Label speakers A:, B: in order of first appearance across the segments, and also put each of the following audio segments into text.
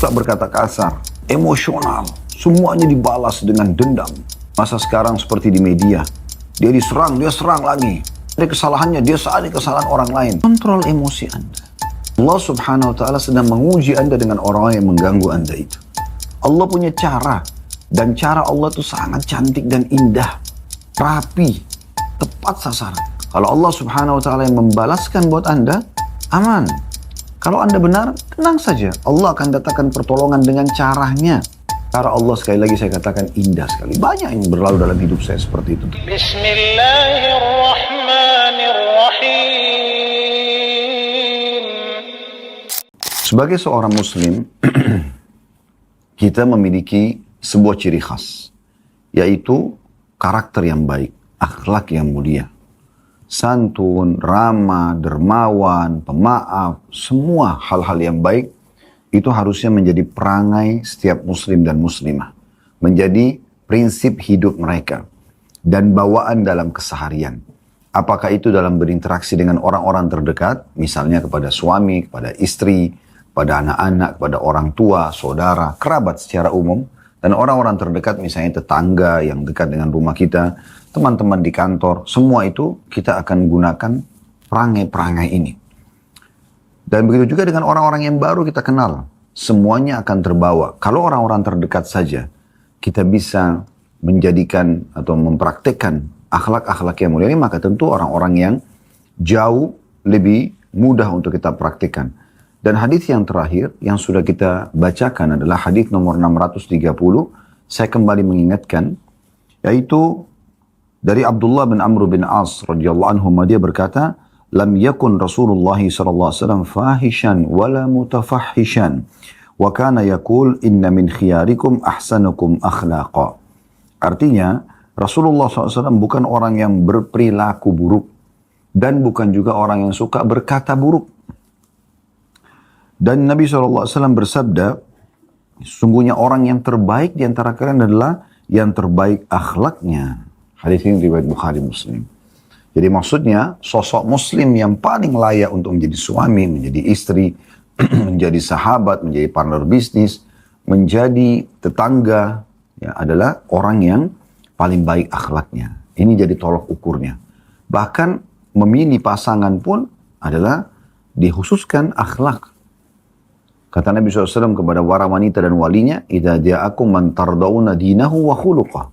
A: suka berkata kasar, emosional, semuanya dibalas dengan dendam. Masa sekarang seperti di media, dia diserang, dia serang lagi. Ada kesalahannya, dia sadari kesalahan orang lain. Kontrol emosi Anda. Allah subhanahu wa ta'ala sedang menguji Anda dengan orang yang mengganggu Anda itu. Allah punya cara, dan cara Allah itu sangat cantik dan indah, rapi, tepat sasaran. Kalau Allah subhanahu wa ta'ala yang membalaskan buat Anda, aman. Kalau Anda benar, tenang saja. Allah akan datangkan pertolongan dengan caranya. Cara Allah sekali lagi saya katakan indah sekali. Banyak yang berlalu dalam hidup saya seperti itu. Bismillahirrahmanirrahim. Sebagai seorang muslim, kita memiliki sebuah ciri khas, yaitu karakter yang baik, akhlak yang mulia. Santun, ramah, dermawan, pemaaf, semua hal-hal yang baik itu harusnya menjadi perangai setiap muslim dan muslimah. Menjadi prinsip hidup mereka dan bawaan dalam keseharian. Apakah itu dalam berinteraksi dengan orang-orang terdekat, misalnya kepada suami, kepada istri, kepada anak-anak, kepada orang tua, saudara, kerabat secara umum, dan orang-orang terdekat misalnya tetangga yang dekat dengan rumah kita, teman-teman di kantor, semua itu kita akan gunakan perangai-perangai ini. Dan begitu juga dengan orang-orang yang baru kita kenal. Semuanya akan terbawa. Kalau orang-orang terdekat saja, kita bisa menjadikan atau mempraktekkan akhlak-akhlak yang mulia ini, maka tentu orang-orang yang jauh lebih mudah untuk kita praktekkan. Dan hadis yang terakhir yang sudah kita bacakan adalah hadis nomor 630. Saya kembali mengingatkan, yaitu dari Abdullah bin Amr bin As radhiyallahu anhu, dia berkata, lam yakun Rasulullah sallallahu alaihi wasallam fahishan wala mutafahishan wa kana yaqul inna min khiyarikum ahsanukum akhlaqa. Artinya Rasulullah SAW bukan orang yang berperilaku buruk dan bukan juga orang yang suka berkata buruk. Dan Nabi SAW bersabda, sesungguhnya orang yang terbaik di antara kalian adalah yang terbaik akhlaknya. Hadis ini riwayat Bukhari Muslim. Jadi maksudnya sosok muslim yang paling layak untuk menjadi suami, menjadi istri, menjadi sahabat, menjadi partner bisnis, menjadi tetangga, ya, adalah orang yang paling baik akhlaknya. Ini jadi tolok ukurnya. Bahkan memilih pasangan pun adalah dikhususkan akhlak. Kata Nabi SAW kepada para wanita dan walinya, idza ja'akum man tardawna dinahu wa khuluqah.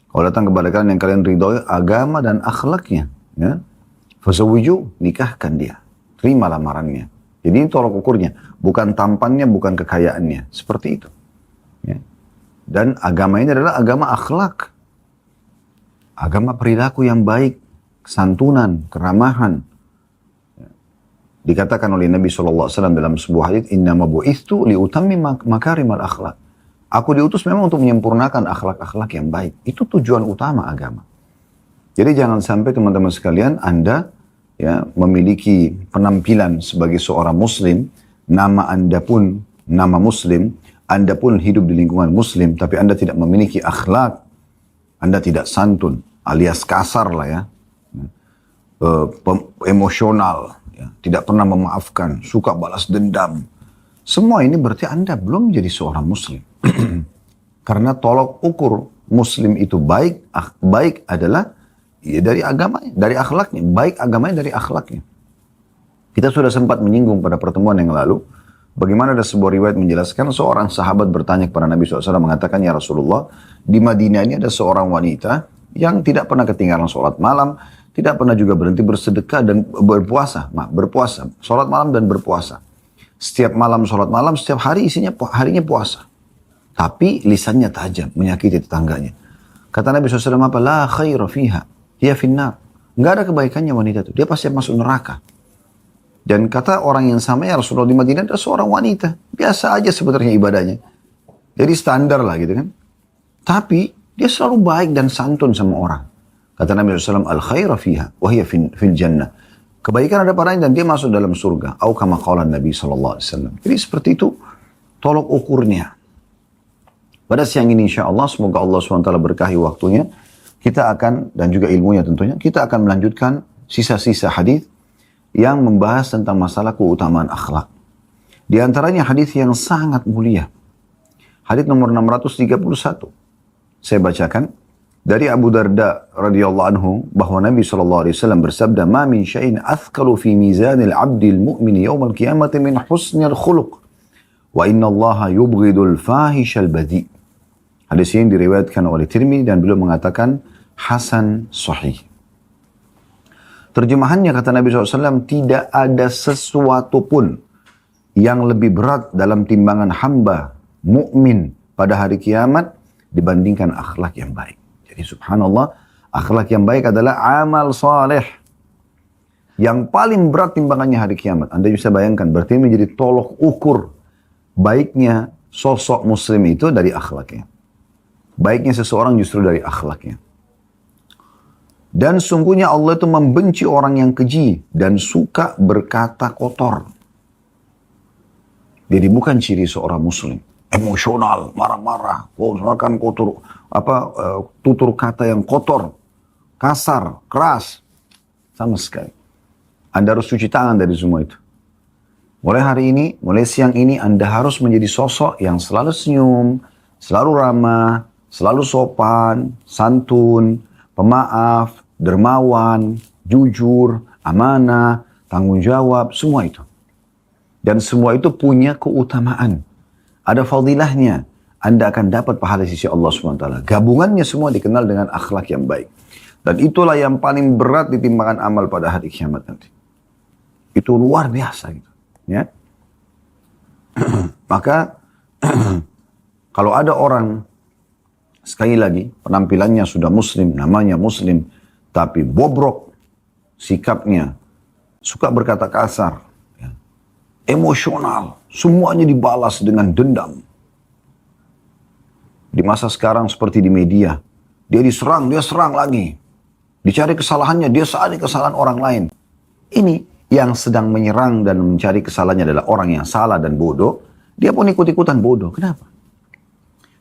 A: Kalau datang kepada kalian yang kalian ridhoi agama dan akhlaknya, ya, fazawwiju, nikahkan dia, terima lamarannya. Jadi ini tolok ukurnya, bukan tampannya, bukan kekayaannya, seperti itu. Ya. Dan agama ini adalah agama akhlak, agama perilaku yang baik, santunan, keramahan. Ya. Dikatakan oleh Nabi SAW dalam sebuah hadits, innama bu'ithu liutammima makarimal akhlak. Aku diutus memang untuk menyempurnakan akhlak-akhlak yang baik. Itu tujuan utama agama. Jadi jangan sampai teman-teman sekalian Anda ya memiliki penampilan sebagai seorang muslim, nama Anda pun nama muslim, Anda pun hidup di lingkungan muslim, tapi Anda tidak memiliki akhlak, Anda tidak santun, alias kasar lah ya, emosional, ya, tidak pernah memaafkan, suka balas dendam. Semua ini berarti Anda belum menjadi seorang muslim. Karena tolok ukur muslim itu baik adalah ya dari agamanya, dari akhlaknya. Baik agamanya dari akhlaknya. Kita sudah sempat menyinggung pada pertemuan yang lalu, bagaimana ada sebuah riwayat menjelaskan seorang sahabat bertanya kepada Nabi SAW, mengatakan, ya Rasulullah, di Madinah ini ada seorang wanita yang tidak pernah ketinggalan sholat malam, tidak pernah juga berhenti bersedekah dan berpuasa. Sholat malam dan berpuasa. Setiap malam sholat malam, setiap hari harinya puasa. Tapi lisannya tajam, menyakiti tetangganya. Kata Nabi SAW, apa? La khaira fiha, hiya finnar. Nggak ada kebaikannya wanita itu, dia pasti masuk neraka. Dan kata orang yang sama, ya Rasulullah, di Madinah ada seorang wanita. Biasa aja sebenarnya ibadahnya. Jadi standar lah gitu kan. Tapi dia selalu baik dan santun sama orang. Kata Nabi SAW, al khaira fiha, wa hiya fil jannah. Kebaikan ada padanya dan dia masuk dalam surga. Au kama qala Nabi SAW. Jadi seperti itu tolok ukurnya. Pada siang ini insya Allah, semoga Allah SWT berkahi waktunya, kita akan, dan juga ilmunya tentunya, kita akan melanjutkan sisa-sisa hadis yang membahas tentang masalah keutamaan akhlak. Di antaranya hadis yang sangat mulia. Hadis nomor 631. Saya bacakan dari Abu Darda radhiyallahu anhu bahwa Nabi SAW bersabda, "Ma min syai'in athqalu fi mizanil 'abdil mu'min yawmal qiyamati min husnil khuluq. Wa inna Allah yubghidul fahishal badhi." Hadis ini diriwayatkan oleh Tirmidzi dan beliau mengatakan hasan sahih. Terjemahannya kata Nabi SAW, tidak ada sesuatu pun yang lebih berat dalam timbangan hamba mukmin pada hari kiamat dibandingkan akhlak yang baik. Jadi subhanallah, akhlak yang baik adalah amal saleh yang paling berat timbangannya hari kiamat. Anda bisa bayangkan, berarti menjadi tolok ukur baiknya sosok muslim itu dari akhlaknya. Baiknya seseorang justru dari akhlaknya. Dan sungguhnya Allah itu membenci orang yang keji dan suka berkata kotor. Jadi bukan ciri seorang muslim. Emosional, marah-marah, misalkan kotor, tutur kata yang kotor, kasar, keras, sama sekali. Anda harus cuci tangan dari semua itu. Mulai hari ini, mulai siang ini, Anda harus menjadi sosok yang selalu senyum, selalu ramah, selalu sopan, santun, pemaaf, dermawan, jujur, amanah, tanggung jawab, semua itu. Dan semua itu punya keutamaan. Ada fadilahnya. Anda akan dapat pahala di sisi Allah SWT. Gabungannya semua dikenal dengan akhlak yang baik. Dan itulah yang paling berat di timbangan amal pada hari kiamat nanti. Itu luar biasa gitu. Ya. Maka kalau ada orang, sekali lagi, penampilannya sudah muslim, namanya muslim, tapi bobrok sikapnya, suka berkata kasar, ya, emosional, semuanya dibalas dengan dendam. Di masa sekarang seperti di media, dia diserang, dia serang lagi. Dicari kesalahannya, dia cari kesalahan orang lain. Ini yang sedang menyerang dan mencari kesalahannya adalah orang yang salah dan bodoh. Dia pun ikut-ikutan bodoh. Kenapa?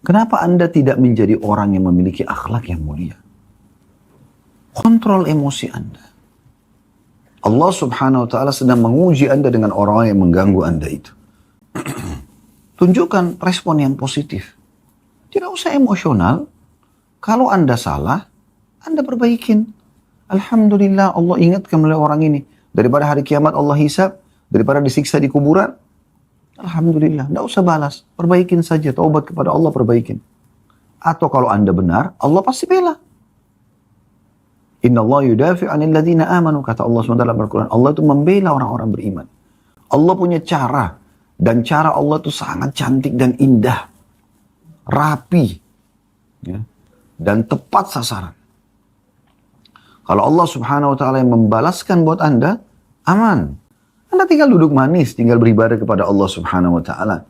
A: Kenapa Anda tidak menjadi orang yang memiliki akhlak yang mulia? Kontrol emosi Anda. Allah subhanahu wa ta'ala sedang menguji Anda dengan orang yang mengganggu Anda itu. Tunjukkan respon yang positif. Tidak usah emosional. Kalau Anda salah, Anda perbaikin. Alhamdulillah Allah ingatkan melalui orang ini. Daripada hari kiamat Allah hisab, daripada disiksa di kuburan, alhamdulillah, tidak usah balas. Perbaikin saja, taubat kepada Allah, perbaikin. Atau kalau Anda benar, Allah pasti bela. Inna Allah yudafi' anil ladhina amanu, kata Allah SWT dalam Al-Quran. Allah itu membela orang-orang beriman. Allah punya cara, dan cara Allah itu sangat cantik dan indah. Rapi. Ya, dan tepat sasaran. Kalau Allah subhanahu wa ta'ala yang membalaskan buat Anda, aman. Anda tinggal duduk manis, tinggal beribadah kepada Allah subhanahu wa ta'ala.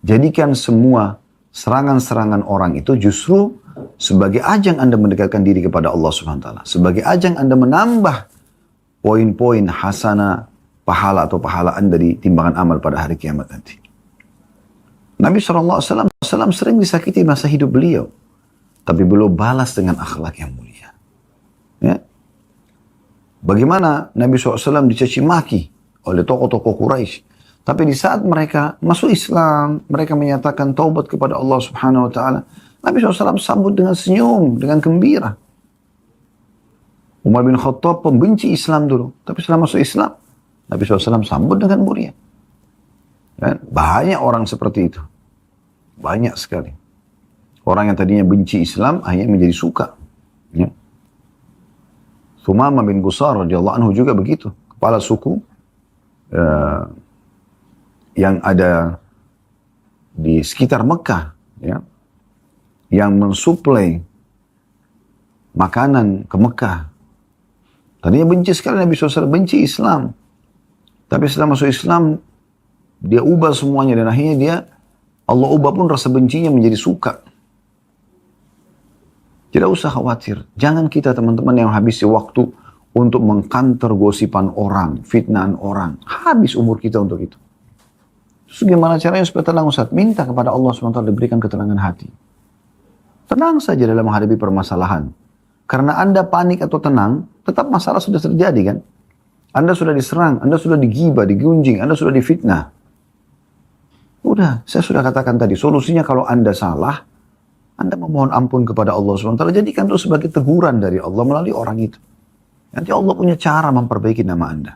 A: Jadikan semua serangan-serangan orang itu justru sebagai ajang Anda mendekatkan diri kepada Allah subhanahu wa ta'ala. Sebagai ajang Anda menambah poin-poin hasanah, pahala atau pahala Anda di timbangan amal pada hari kiamat nanti. Nabi SAW sering disakiti masa hidup beliau. Tapi beliau balas dengan akhlak yang mulia. Ya. Bagaimana Nabi SAW dicaci maki oleh tokoh-tokoh Quraisy. Tapi di saat mereka masuk Islam, mereka menyatakan taubat kepada Allah subhanahu wa ta'ala. Nabi SAW sambut dengan senyum, dengan gembira. Umar bin Khattab pembenci Islam dulu. Tapi setelah masuk Islam, Nabi SAW sambut dengan mulia. Dan banyak orang seperti itu. Banyak sekali. Orang yang tadinya benci Islam, akhirnya menjadi suka. Ya. Thumamah bin Qusar radhiyallahu anhu juga begitu. Kepala suku yang ada di sekitar Mekah, ya, yang mensuplai makanan ke Mekah. Tadinya benci sekali Nabi SAW, benci Islam. Tapi setelah masuk Islam, dia ubah semuanya dan akhirnya Allah ubah pun rasa bencinya menjadi suka. Tidak usah khawatir. Jangan kita teman-teman yang habisi waktu untuk mengkanter gosipan orang, fitnahan orang. Habis umur kita untuk itu. Terus gimana caranya supaya tenang Ustaz? Minta kepada Allah SWT diberikan ketenangan hati. Tenang saja dalam menghadapi permasalahan. Karena Anda panik atau tenang, tetap masalah sudah terjadi kan? Anda sudah diserang, Anda sudah digibah, digunjing, Anda sudah difitnah. Udah, saya sudah katakan tadi, solusinya kalau Anda salah, Anda memohon ampun kepada Allah SWT, jadikan itu sebagai teguran dari Allah melalui orang itu. Nanti Allah punya cara memperbaiki nama Anda.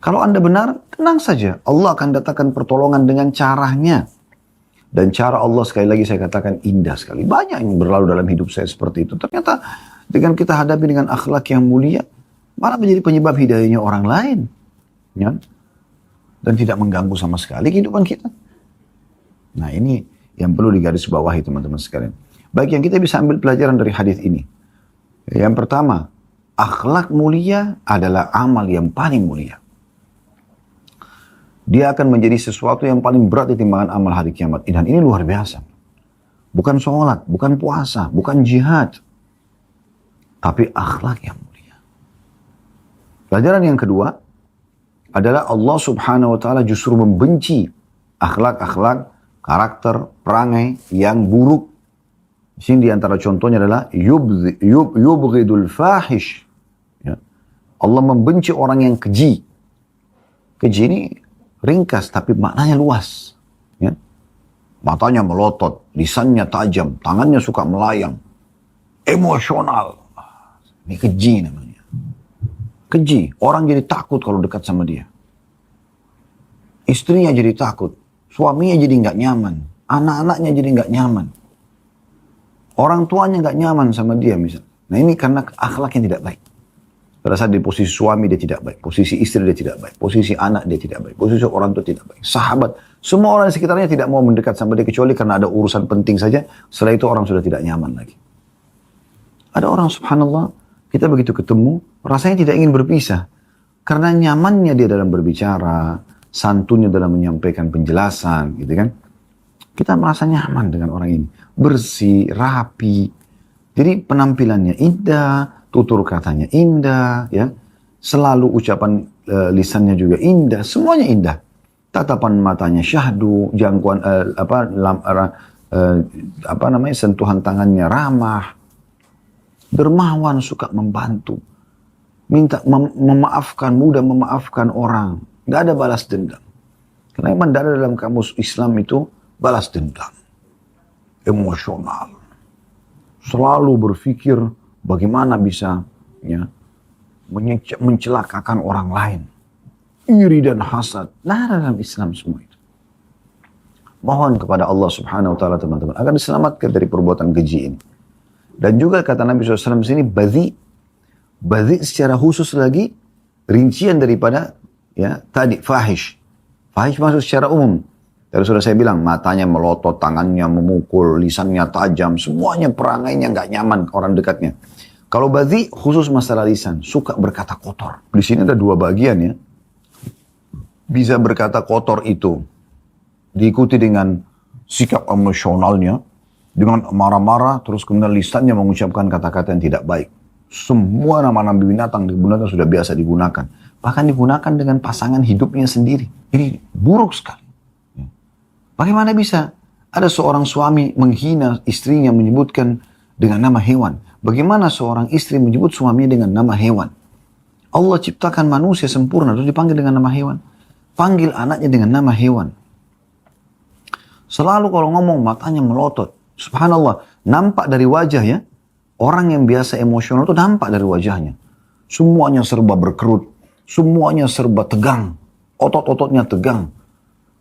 A: Kalau Anda benar, tenang saja. Allah akan datangkan pertolongan dengan caranya. Dan cara Allah, sekali lagi saya katakan, indah sekali. Banyak yang berlalu dalam hidup saya seperti itu. Ternyata dengan kita hadapi dengan akhlak yang mulia, malah menjadi penyebab hidayahnya orang lain. Ya? Dan tidak mengganggu sama sekali kehidupan kita. Nah, ini yang perlu digarisbawahi teman-teman sekalian. Baik, yang kita bisa ambil pelajaran dari hadis ini. Yang pertama, akhlak mulia adalah amal yang paling mulia. Dia akan menjadi sesuatu yang paling berat di timbangan amal hari kiamat. Dan ini luar biasa. Bukan sholat, bukan puasa, bukan jihad. Tapi akhlak yang mulia. Pelajaran yang kedua adalah Allah Subhanahu wa ta'ala justru membenci akhlak-akhlak, karakter, perangai yang buruk. Di sini diantara contohnya adalah yubghidul fahish. Ya. Allah membenci orang yang keji. Keji ini ringkas tapi maknanya luas. Ya. Matanya melotot, lisannya tajam, tangannya suka melayang. Emosional. Ini keji namanya. Keji. Orang jadi takut kalau dekat sama dia. Istrinya jadi takut. Suaminya jadi nggak nyaman. Anak-anaknya jadi nggak nyaman. Orang tuanya nggak nyaman sama dia misalnya. Nah ini karena akhlaknya tidak baik. Pada saat di posisi suami dia tidak baik. Posisi istri dia tidak baik. Posisi anak dia tidak baik. Posisi orang tua tidak baik. Sahabat. Semua orang di sekitarnya tidak mau mendekat sama dia. Kecuali karena ada urusan penting saja. Setelah itu orang sudah tidak nyaman lagi. Ada orang subhanallah. Kita begitu ketemu. Rasanya tidak ingin berpisah. Karena nyamannya dia dalam berbicara. Santunnya dalam menyampaikan penjelasan. Gitu kan. Kita merasa nyaman dengan orang ini. Bersih, rapi. Jadi penampilannya indah. Tutur katanya indah, ya. Selalu ucapan lisannya juga indah, semuanya indah. Tatapan matanya syahdu, jangkauan sentuhan tangannya ramah. Dermawan, suka membantu. Minta memaafkan, mudah memaafkan orang. Gak ada balas dendam. Karena memang ada dalam kamus Islam itu balas dendam. Emosional. Selalu berpikir bagaimana bisa ya, mencelakakan orang lain. Iri dan hasad. Nah, dalam Islam semua itu. Mohon kepada Allah Subhanahu wa ta'ala teman-teman. Agar diselamatkan dari perbuatan keji ini. Dan juga kata Nabi SAW di sini, badhi. Badhi secara khusus lagi, rincian daripada ya tadi, fahish. Fahish maksud secara umum. Tadi sudah saya bilang, matanya melotot, tangannya memukul, lisannya tajam, semuanya perangainya nggak nyaman orang dekatnya. Kalau badhi khusus masalah lisan, suka berkata kotor. Di sini ada dua bagian ya. Bisa berkata kotor itu diikuti dengan sikap emosionalnya, dengan marah-marah, terus kemudian lisannya mengucapkan kata-kata yang tidak baik. Semua nama-nama binatang digunakan sudah biasa digunakan. Bahkan digunakan dengan pasangan hidupnya sendiri. Ini buruk sekali. Bagaimana bisa ada seorang suami menghina istrinya menyebutkan dengan nama hewan? Bagaimana seorang istri menyebut suaminya dengan nama hewan? Allah ciptakan manusia sempurna terus dipanggil dengan nama hewan. Panggil anaknya dengan nama hewan. Selalu kalau ngomong matanya melotot. Subhanallah, nampak dari wajah ya. Orang yang biasa emosional itu nampak dari wajahnya. Semuanya serba berkerut. Semuanya serba tegang. Otot-ototnya tegang.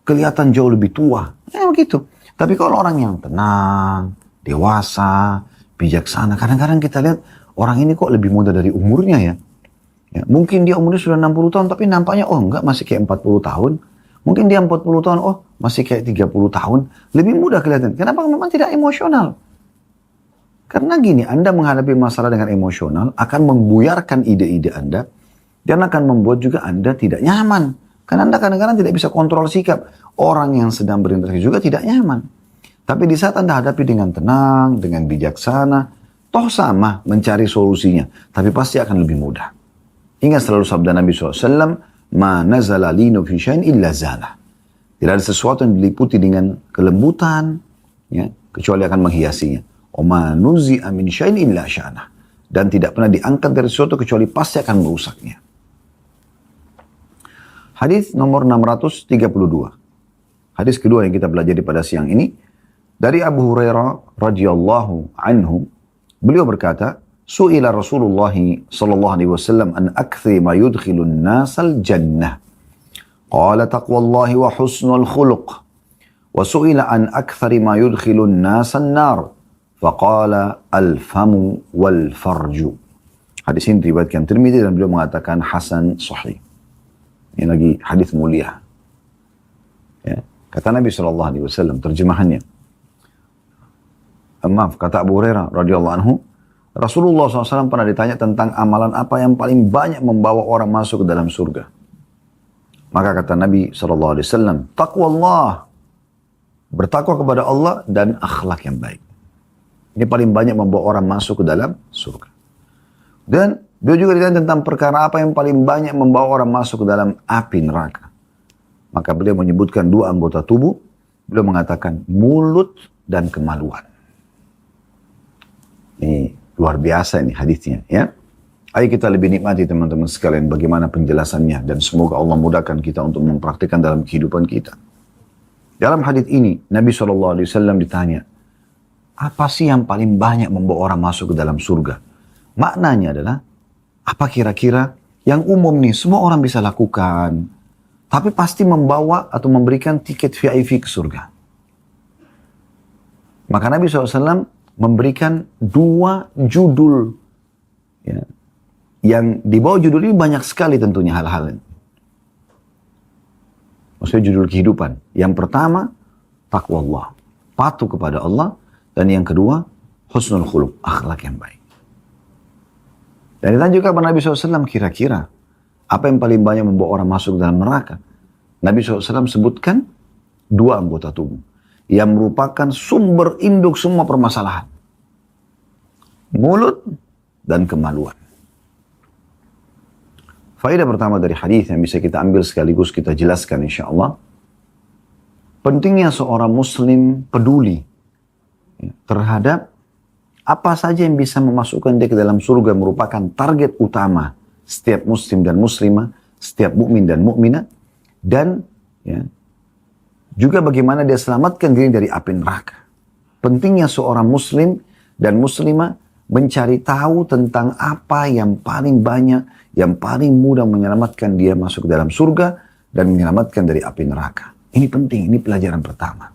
A: Kelihatan jauh lebih tua. Ya begitu. Tapi kalau orang yang tenang, dewasa, bijaksana. Kadang-kadang kita lihat orang ini kok lebih muda dari umurnya ya. Ya mungkin dia umurnya sudah 60 tahun tapi nampaknya oh enggak masih kayak 40 tahun. Mungkin dia 40 tahun oh masih kayak 30 tahun. Lebih muda kelihatan. Kenapa? Memang tidak emosional. Karena gini, Anda menghadapi masalah dengan emosional akan membuyarkan ide-ide Anda. Dan akan membuat juga Anda tidak nyaman. Karena Anda kadang-kadang tidak bisa kontrol sikap. Orang yang sedang berinteraksi juga tidak nyaman. Tapi di saat Anda hadapi dengan tenang, dengan bijaksana, toh sama mencari solusinya. Tapi pasti akan lebih mudah. Ingat selalu sabda Nabi SAW, Ma nazala linu fi syai'in illa zalah. Tidak ada sesuatu yang diliputi dengan kelembutan, ya, kecuali akan menghiasinya. Wa ma nuzi'a min syai'in illa sya'nah. Dan tidak pernah diangkat dari sesuatu kecuali pasti akan merusaknya. Hadis nomor 632. Hadis kedua yang kita pelajari pada siang ini dari Abu Hurairah radhiyallahu anhu, beliau berkata, "Su'ila Rasulullah sallallahu alaihi wasallam an akthari ma yudkhilun nasal jannah. Qala taqwallahi wa husnul khuluq. Wa su'ila an akthari ma yudkhilun nasan nar. Faqala al-famu wal farju." Hadis ini diriwayatkan Tirmidzi dan beliau mengatakan hasan sahih. Ini lagi hadis mulia. Ya. Kata Nabi SAW, terjemahannya. Maaf, kata Abu Hurairah radhiyallahu anhu, Rasulullah SAW pernah ditanya tentang amalan apa yang paling banyak membawa orang masuk ke dalam surga. Maka kata Nabi SAW, taqwa Allah. Bertakwa kepada Allah dan akhlak yang baik. Ini paling banyak membawa orang masuk ke dalam surga. Dan beliau juga ditanya tentang perkara apa yang paling banyak membawa orang masuk ke dalam api neraka. Maka beliau menyebutkan dua anggota tubuh. Beliau mengatakan mulut dan kemaluan. Ini luar biasa ini hadisnya, ya. Ayo kita lebih nikmati teman-teman sekalian bagaimana penjelasannya. Dan semoga Allah mudahkan kita untuk mempraktikkan dalam kehidupan kita. Dalam hadis ini Nabi SAW ditanya, apa sih yang paling banyak membawa orang masuk ke dalam surga? Maknanya adalah, apa kira-kira yang umum nih, semua orang bisa lakukan. Tapi pasti membawa atau memberikan tiket VIP ke surga. Maka Nabi SAW memberikan dua judul. Ya, yang di bawah judul ini banyak sekali tentunya hal-hal ini. Maksudnya judul kehidupan. Yang pertama, taqwa Allah. Patuh kepada Allah. Dan yang kedua, husnul khuluq. Akhlak yang baik. Dan ditanya juga kepada Nabi SAW, kira-kira apa yang paling banyak membawa orang masuk dalam neraka? Nabi SAW sebutkan dua anggota tubuh yang merupakan sumber induk semua permasalahan. Mulut dan kemaluan. Faedah pertama dari hadis yang bisa kita ambil sekaligus kita jelaskan insya Allah. Pentingnya seorang muslim peduli terhadap apa saja yang bisa memasukkan dia ke dalam surga merupakan target utama setiap muslim dan muslimah, setiap mukmin dan mukminah, dan ya, juga bagaimana dia selamatkan diri dari api neraka. Pentingnya seorang muslim dan muslimah mencari tahu tentang apa yang paling banyak, yang paling mudah menyelamatkan dia masuk ke dalam surga dan menyelamatkan dari api neraka. Ini penting, ini pelajaran pertama.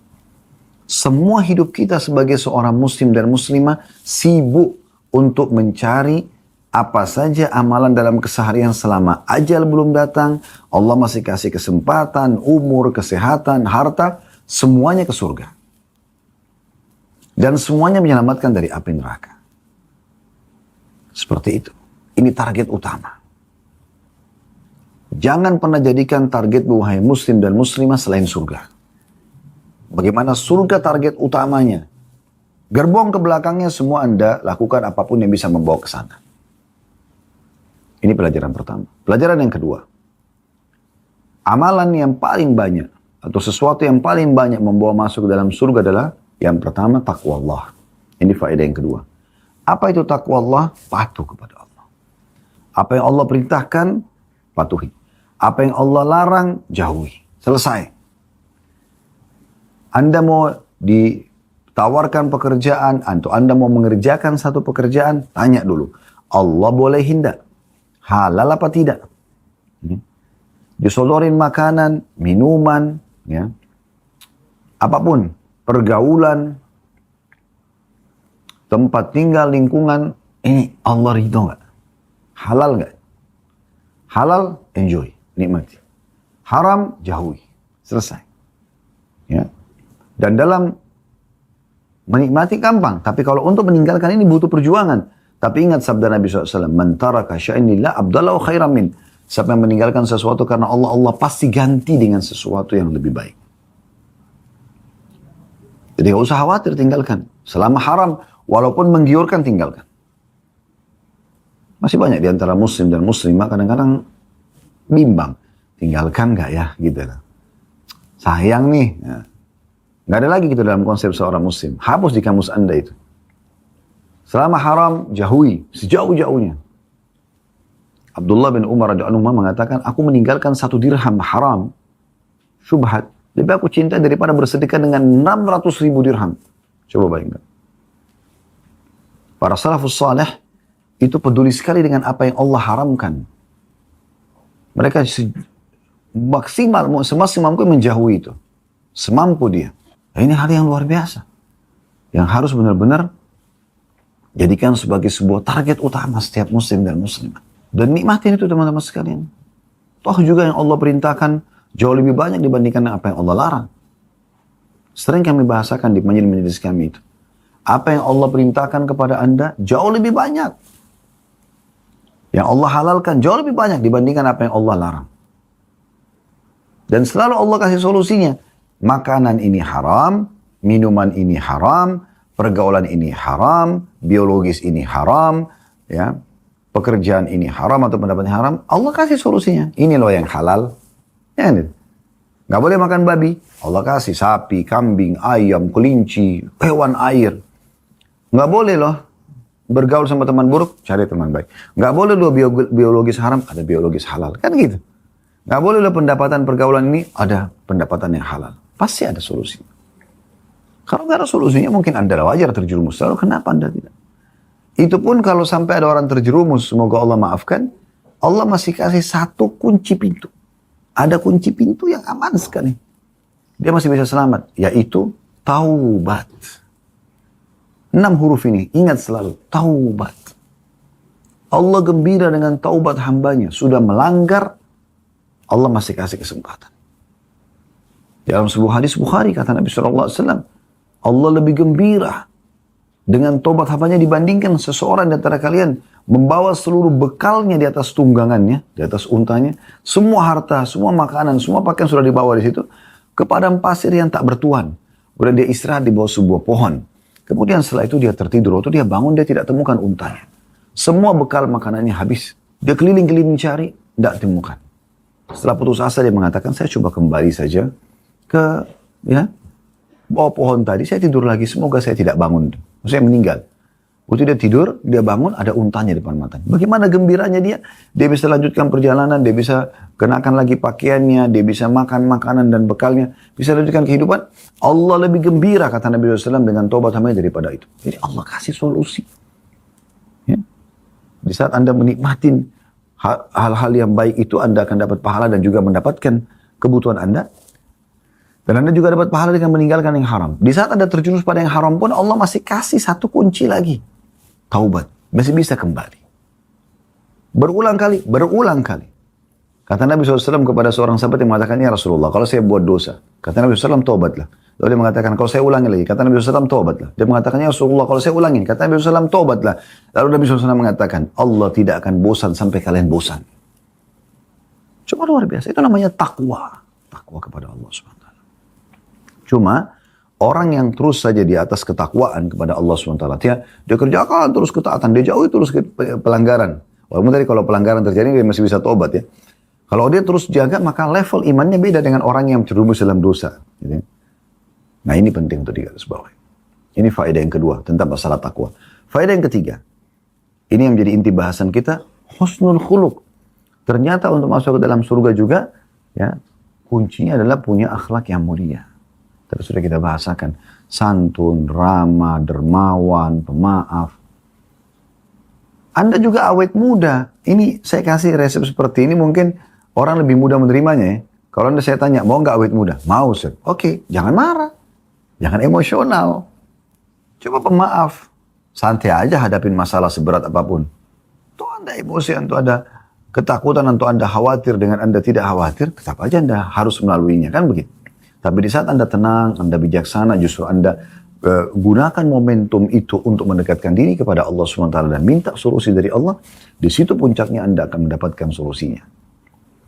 A: Semua hidup kita sebagai seorang muslim dan muslimah sibuk untuk mencari apa saja amalan dalam keseharian selama ajal belum datang, Allah masih kasih kesempatan, umur, kesehatan, harta, semuanya ke surga. Dan semuanya menyelamatkan dari api neraka. Seperti itu. Ini target utama. Jangan pernah jadikan target wahai muslim dan muslimah selain surga. Bagaimana surga target utamanya. Gerbong ke belakangnya semua Anda lakukan apapun yang bisa membawa ke sana. Ini pelajaran pertama. Pelajaran yang kedua. Amalan yang paling banyak atau sesuatu yang paling banyak membawa masuk ke dalam surga adalah yang pertama taqwa Allah. Ini faedah yang kedua. Apa itu taqwa Allah? Patuh kepada Allah. Apa yang Allah perintahkan, patuhi. Apa yang Allah larang, jauhi. Selesai. Anda mau ditawarkan pekerjaan, atau Anda mau mengerjakan satu pekerjaan, tanya dulu. Allah boleh tidak? Halal apa tidak? Disodorin makanan, minuman, ya, apapun, pergaulan, tempat tinggal, lingkungan, ini Allah ridho nggak? Halal nggak? Halal, enjoy, nikmati. Haram, jauhi. Selesai. Ya. Dan dalam menikmati gampang. Tapi kalau untuk meninggalkan ini butuh perjuangan. Tapi ingat sabda Nabi SAW. Man taraka syai'an lillah abdalahu khairan min. Siapa yang meninggalkan sesuatu karena Allah, Allah pasti ganti dengan sesuatu yang lebih baik. Jadi gak usah khawatir, tinggalkan. Selama haram, walaupun menggiurkan, tinggalkan. Masih banyak di antara muslim dan muslimah kadang-kadang bimbang. Tinggalkan gak ya? Gitu. Sayang nih. Ya. Gak ada lagi gitu dalam konsep seorang muslim. Hapus di kamus Anda itu. Selama haram, jauhi. Sejauh-jauhnya. Abdullah bin Umar radhiyallahu anhu mengatakan, aku meninggalkan 1 dirham haram. Syubhat. Lebih aku cinta daripada bersedekah dengan 600.000 dirham. Coba bayangkan. Para salafus salih itu peduli sekali dengan apa yang Allah haramkan. Mereka maksimal, semaksimal mungkin menjauhi itu. Semampu dia. Nah, ini hal yang luar biasa. Yang harus benar-benar jadikan sebagai sebuah target utama setiap muslim dan muslimah. Dan nikmatin itu teman-teman sekalian. Toh juga yang Allah perintahkan jauh lebih banyak dibandingkan apa yang Allah larang. Sering kami bahasakan di majelis-majelis kami itu. Apa yang Allah perintahkan kepada Anda jauh lebih banyak. Yang Allah halalkan jauh lebih banyak dibandingkan apa yang Allah larang. Dan selalu Allah kasih solusinya. Makanan ini haram, minuman ini haram, pergaulan ini haram, biologis ini haram, ya, pekerjaan ini haram atau pendapat haram. Allah kasih solusinya. Ini loh yang halal. Ya, nggak boleh makan babi. Allah kasih sapi, kambing, ayam, kelinci, hewan air. Nggak boleh loh bergaul sama teman buruk, cari teman baik. Nggak boleh loh biologis haram, ada biologis halal. Kan gitu. Nggak boleh loh pendapatan pergaulan ini, ada pendapatan yang halal. Pasti ada solusi. Kalau nggak ada solusinya, mungkin Anda wajar terjerumus. Lalu kenapa Anda tidak? Itu pun kalau sampai ada orang terjerumus, semoga Allah maafkan, Allah masih kasih satu kunci pintu. Ada kunci pintu yang aman sekali. Dia masih bisa selamat, yaitu taubat. 6 huruf ini, ingat selalu, taubat. Allah gembira dengan taubat hambanya. Sudah melanggar, Allah masih kasih kesempatan. Dalam sebuah hadis Bukhari, kata Nabi SAW, Allah lebih gembira dengan taubat hambanya dibandingkan seseorang di antara kalian membawa seluruh bekalnya di atas tunggangannya, di atas untanya, semua harta, semua makanan, semua pakaian sudah dibawa di situ, ke padang pasir yang tak bertuan. Kemudian dia istirahat di bawah sebuah pohon. Kemudian setelah itu dia tertidur, waktu dia bangun dia tidak temukan untanya. Semua bekal makanannya habis. Dia keliling-keliling cari, tidak temukan. Setelah putus asa dia mengatakan, saya coba kembali saja ke bawah pohon tadi, saya tidur lagi, semoga saya tidak bangun. Saya meninggal. Waktu dia tidur, dia bangun, ada untanya di depan matanya. Bagaimana gembiranya dia? Dia bisa lanjutkan perjalanan, dia bisa kenakan lagi pakaiannya, dia bisa makan makanan dan bekalnya, bisa lanjutkan kehidupan. Allah lebih gembira, kata Nabi SAW, dengan taubat hambanya daripada itu. Jadi Allah kasih solusi. Ya. Di saat Anda menikmatin hal-hal yang baik itu, Anda akan dapat pahala dan juga mendapatkan kebutuhan Anda. Dan Anda juga dapat pahala dengan meninggalkan yang haram. Di saat Anda terjerumus pada yang haram pun, Allah masih kasih satu kunci lagi. Taubat. Masih bisa kembali. Berulang kali. Kata Nabi SAW kepada seorang sahabat yang mengatakan, ya Rasulullah, kalau saya buat dosa. Kata Nabi SAW, taubatlah. Lalu dia mengatakan, kalau saya ulangi lagi. Kata Nabi SAW, taubatlah. Dia mengatakan, ya Rasulullah, kalau saya ulangi. Kata Nabi SAW, taubatlah. Lalu Nabi SAW mengatakan, Allah tidak akan bosan sampai kalian bosan. Cuma luar biasa. Itu namanya takwa. Takwa kepada Allah SWT. Cuma orang yang terus saja di atas ketakwaan kepada Allah SWT, dia kerjakan terus ketaatan, dia jauhi terus pelanggaran. Walaupun tadi kalau pelanggaran terjadi dia masih bisa tobat ya. Kalau dia terus jaga, maka level imannya beda dengan orang yang terjerumus dalam dosa. Gitu. Nah ini penting untuk digarisbawahi. Ini faedah yang kedua tentang masalah takwa. Faedah yang ketiga, ini yang menjadi inti bahasan kita, husnul khuluq. Ternyata untuk masuk ke dalam surga juga, ya kuncinya adalah punya akhlak yang mulia. Tadi sudah kita bahasakan, santun, ramah, dermawan, pemaaf. Anda juga awet muda. Ini saya kasih resep seperti ini, mungkin orang lebih mudah menerimanya ya. Kalau Anda saya tanya, mau nggak awet muda? Mau, Sir. Oke, jangan marah. Jangan emosional. Coba pemaaf. Santai aja hadapin masalah seberat apapun. Tuh Anda emosi, atau ada ketakutan, atau Anda khawatir dengan Anda tidak khawatir, tetap aja Anda harus melaluinya, kan begitu. Tapi di saat Anda tenang, Anda bijaksana, justru Anda gunakan momentum itu untuk mendekatkan diri kepada Allah SWT dan minta solusi dari Allah, di situ puncaknya Anda akan mendapatkan solusinya.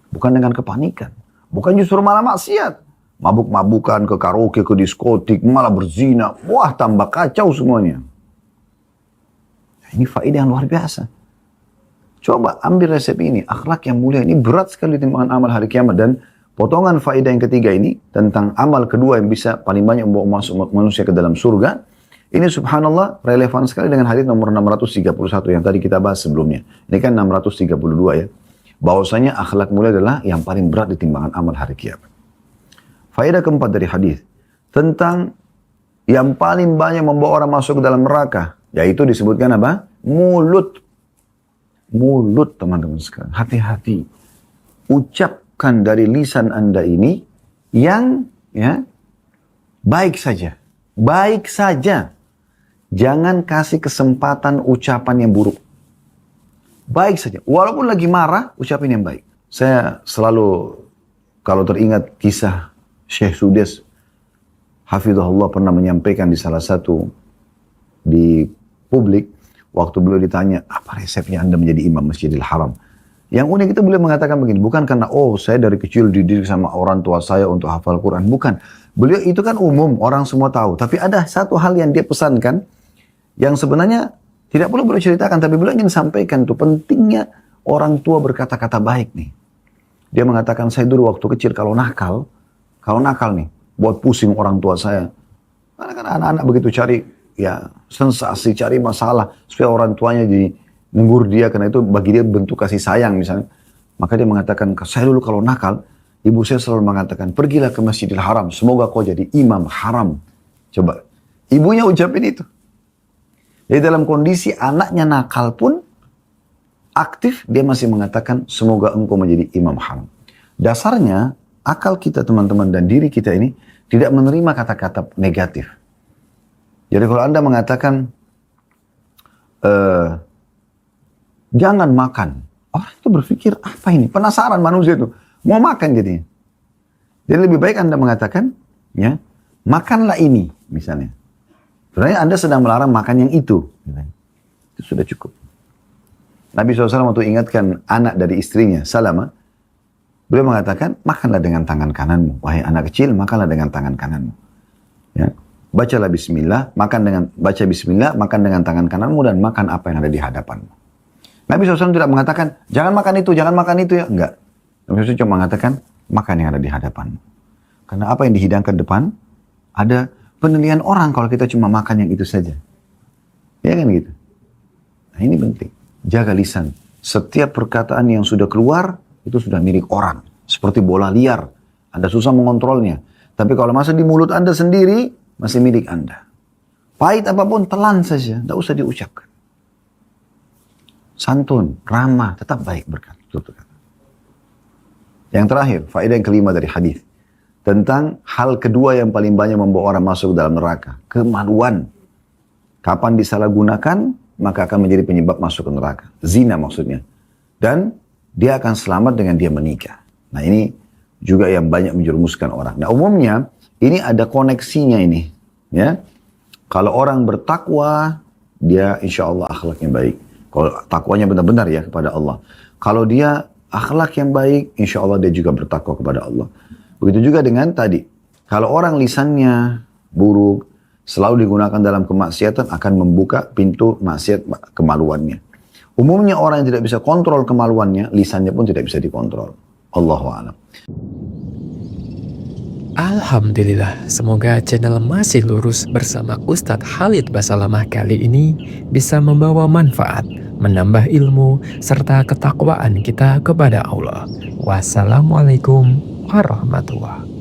A: Bukan dengan kepanikan. Bukan justru malah maksiat. Mabuk-mabukan, ke karaoke, ke diskotik, malah berzina. Wah, tambah kacau semuanya. Ini faedah yang luar biasa. Coba ambil resep ini. Akhlak yang mulia ini berat sekali timbangan amal hari kiamat. Dan potongan faedah yang ketiga ini tentang amal kedua yang bisa paling banyak membawa masuk manusia ke dalam surga. Ini subhanallah relevan sekali dengan hadis nomor 631 yang tadi kita bahas sebelumnya. Ini kan 632 ya. Bahwasanya akhlak mulia adalah yang paling berat di timbangan amal hari kiamat. Faedah keempat dari hadis tentang yang paling banyak membawa orang masuk ke dalam neraka, yaitu disebutkan apa? Mulut. Mulut, teman-teman sekalian. Hati-hati. Ucapkan dari lisan Anda ini yang baik saja. Baik saja. Jangan kasih kesempatan ucapan yang buruk. Baik saja. Walaupun lagi marah, ucapin yang baik. Saya selalu, kalau teringat kisah Syekh Sudes, Hafizahullah pernah menyampaikan di salah satu di publik, waktu beliau ditanya, apa resepnya Anda menjadi imam Masjidil Haram? Yang unik itu beliau mengatakan begini, bukan karena, saya dari kecil dididik sama orang tua saya untuk hafal Quran. Bukan. Beliau itu kan umum, orang semua tahu. Tapi ada satu hal yang dia pesankan, yang sebenarnya tidak perlu beliau ceritakan, tapi beliau ingin sampaikan tuh pentingnya orang tua berkata-kata baik nih. Dia mengatakan, saya dulu waktu kecil kalau nakal nih, buat pusing orang tua saya. Karena kan anak-anak begitu cari sensasi, cari masalah supaya orang tuanya jadi negur dia, karena itu bagi dia bentuk kasih sayang misalnya. Maka dia mengatakan, saya dulu kalau nakal, ibu saya selalu mengatakan, pergilah ke Masjidil Haram, semoga kau jadi imam haram. Coba, ibunya ucapin itu. Jadi dalam kondisi anaknya nakal pun aktif, dia masih mengatakan, semoga engkau menjadi imam haram. Dasarnya, akal kita teman-teman dan diri kita ini tidak menerima kata-kata negatif. Jadi kalau Anda mengatakan, jangan makan. Orang itu berpikir, apa ini? Penasaran manusia itu. Mau makan jadinya. Jadi lebih baik Anda mengatakan, makanlah ini, misalnya. Sebenarnya Anda sedang melarang makan yang itu. Itu sudah cukup. Nabi SAW waktu ingatkan anak dari istrinya, Salamah, beliau mengatakan, makanlah dengan tangan kananmu. Wahai anak kecil, makanlah dengan tangan kananmu. Ya. Bacalah bismillah, baca bismillah, makan dengan tangan kananmu dan makan apa yang ada di hadapanmu. Nabi SAW tidak mengatakan, jangan makan itu ya. Enggak. Nabi SAW cuma mengatakan, makan yang ada di hadapanmu. Karena apa yang dihidangkan depan, ada penilaian orang kalau kita cuma makan yang itu saja. Ya kan gitu. Nah ini penting. Jaga lisan. Setiap perkataan yang sudah keluar, itu sudah milik orang. Seperti bola liar. Anda susah mengontrolnya. Tapi kalau masih di mulut Anda sendiri, masih milik Anda. Pahit apapun, telan saja. Tidak usah diucapkan. Santun, ramah, tetap baik berkata. Yang terakhir, faedah yang kelima dari hadis. Tentang hal kedua yang paling banyak membawa orang masuk dalam neraka. Kemaluan. Kapan disalahgunakan, maka akan menjadi penyebab masuk ke neraka. Zina maksudnya. Dan dia akan selamat dengan dia menikah. Nah ini juga yang banyak menjerumuskan orang. Nah umumnya ini ada koneksinya ini. Ya, kalau orang bertakwa, dia insya Allah akhlaknya baik. Kalau takwanya benar-benar ya kepada Allah. Kalau dia akhlak yang baik, insya Allah dia juga bertakwa kepada Allah. Begitu juga dengan tadi. Kalau orang lisannya buruk, selalu digunakan dalam kemaksiatan, akan membuka pintu maksiat kemaluannya. Umumnya orang yang tidak bisa kontrol kemaluannya, lisannya pun tidak bisa dikontrol. Allahu a'lam.
B: Alhamdulillah, semoga channel Masih Lurus bersama Ustadz Khalid Basalamah kali ini bisa membawa manfaat, menambah ilmu, serta ketakwaan kita kepada Allah. Wassalamualaikum warahmatullahi wabarakatuh.